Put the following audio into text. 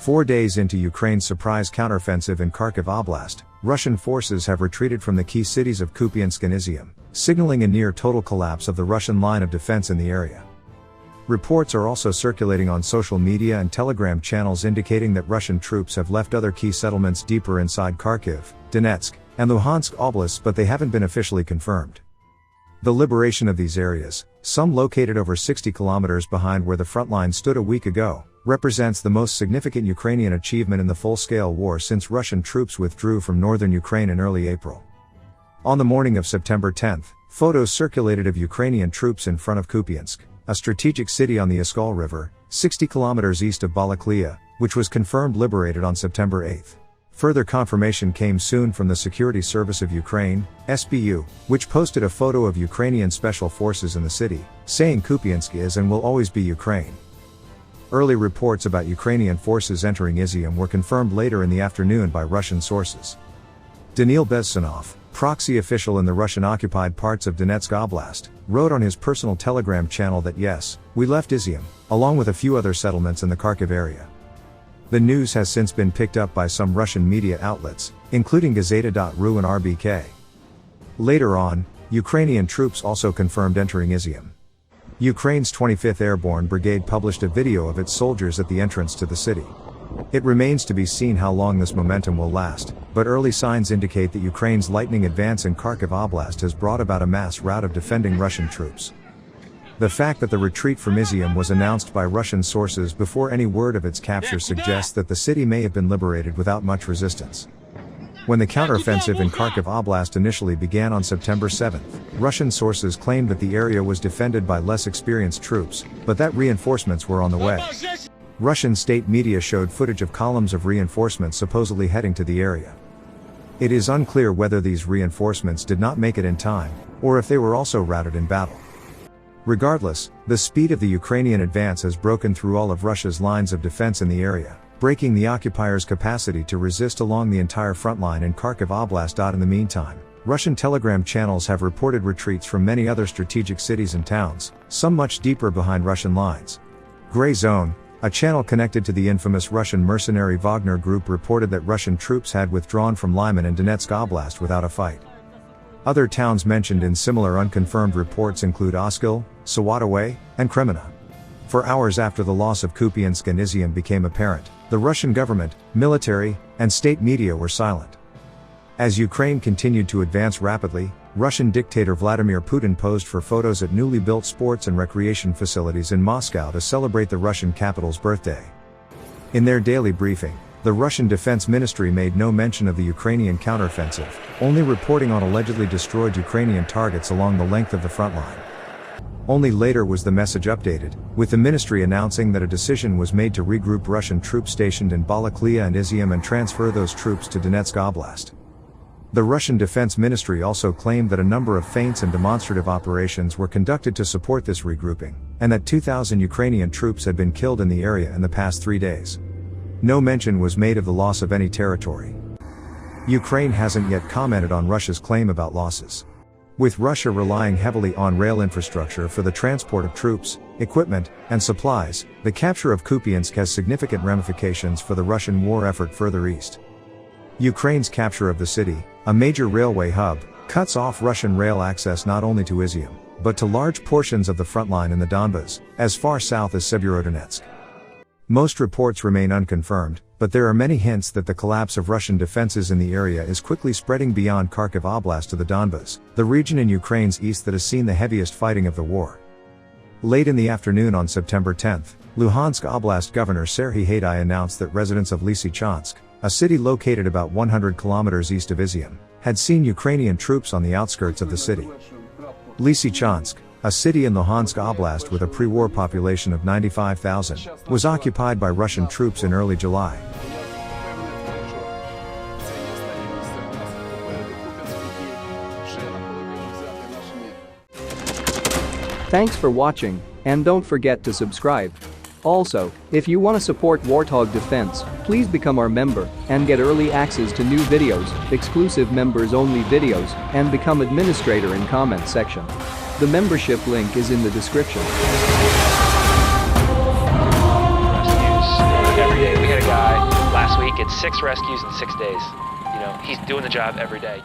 4 days into Ukraine's surprise counteroffensive in Kharkiv Oblast, Russian forces have retreated from the key cities of Kupiansk and Izium, signaling a near-total collapse of the Russian line of defense in the area. Reports are also circulating on social media and Telegram channels indicating that Russian troops have left other key settlements deeper inside Kharkiv, Donetsk, and Luhansk oblasts, but they haven't been officially confirmed. The liberation of these areas, some located over 60 kilometers behind where the front line stood a week ago, represents the most significant Ukrainian achievement in the full-scale war since Russian troops withdrew from northern Ukraine in early April. On the morning of September 10, photos circulated of Ukrainian troops in front of Kupiansk, a strategic city on the Oskol River, 60 kilometers east of Balaklia, which was confirmed liberated on September 8. Further confirmation came soon from the Security Service of Ukraine, SBU, which posted a photo of Ukrainian special forces in the city, saying Kupiansk is and will always be Ukraine. Early reports about Ukrainian forces entering Izium were confirmed later in the afternoon by Russian sources. Danil Bezsunov, proxy official in the Russian-occupied parts of Donetsk Oblast, wrote on his personal Telegram channel that yes, we left Izium, along with a few other settlements in the Kharkiv area. The news has since been picked up by some Russian media outlets, including Gazeta.ru and RBK. Later on, Ukrainian troops also confirmed entering Izium. Ukraine's 25th Airborne Brigade published a video of its soldiers at the entrance to the city. It remains to be seen how long this momentum will last, but early signs indicate that Ukraine's lightning advance in Kharkiv Oblast has brought about a mass rout of defending Russian troops. The fact that the retreat from Izium was announced by Russian sources before any word of its capture suggests that the city may have been liberated without much resistance. When the counteroffensive in Kharkiv Oblast initially began on September 7, Russian sources claimed that the area was defended by less experienced troops, but that reinforcements were on the way. Russian state media showed footage of columns of reinforcements supposedly heading to the area. It is unclear whether these reinforcements did not make it in time, or if they were also routed in battle. Regardless, the speed of the Ukrainian advance has broken through all of Russia's lines of defense in the area, breaking the occupiers' capacity to resist along the entire front line in Kharkiv Oblast. In the meantime, Russian Telegram channels have reported retreats from many other strategic cities and towns, some much deeper behind Russian lines. Gray Zone, a channel connected to the infamous Russian mercenary Wagner Group, reported that Russian troops had withdrawn from Lyman and Donetsk Oblast without a fight. Other towns mentioned in similar unconfirmed reports include Oskil, Sawatowe, and Kremenna. For hours after the loss of Kupiansk and Izium became apparent, the Russian government, military, and state media were silent. As Ukraine continued to advance rapidly, Russian dictator Vladimir Putin posed for photos at newly built sports and recreation facilities in Moscow to celebrate the Russian capital's birthday. In their daily briefing, the Russian Defense Ministry made no mention of the Ukrainian counteroffensive, only reporting on allegedly destroyed Ukrainian targets along the length of the front line. Only later was the message updated, with the ministry announcing that a decision was made to regroup Russian troops stationed in Balaklia and Izium and transfer those troops to Donetsk Oblast. The Russian Defense Ministry also claimed that a number of feints and demonstrative operations were conducted to support this regrouping, and that 2,000 Ukrainian troops had been killed in the area in the past 3 days. No mention was made of the loss of any territory. Ukraine hasn't yet commented on Russia's claim about losses. With Russia relying heavily on rail infrastructure for the transport of troops, equipment, and supplies, the capture of Kupiansk has significant ramifications for the Russian war effort further east. Ukraine's capture of the city, a major railway hub, cuts off Russian rail access not only to Izium, but to large portions of the front line in the Donbas, as far south as Severodonetsk. Most reports remain unconfirmed, but there are many hints that the collapse of Russian defenses in the area is quickly spreading beyond Kharkiv Oblast to the Donbas, the region in Ukraine's east that has seen the heaviest fighting of the war. Late in the afternoon on September 10, Luhansk Oblast Governor Serhiy Haidai announced that residents of Lysychansk, a city located about 100 kilometers east of Izium, had seen Ukrainian troops on the outskirts of the city. Lysychansk, a city in Luhansk Oblast with a pre-war population of 95,000, was occupied by Russian troops in early July. Thanks for watching, and don't forget to subscribe. Also, if you want to support Warthog Defense, please become our member and get early access to new videos, exclusive members-only videos, and become administrator in comment section. The membership link is in the description. Every day we get a guy hit 6 rescues in 6 days. You know, he's doing the job every day.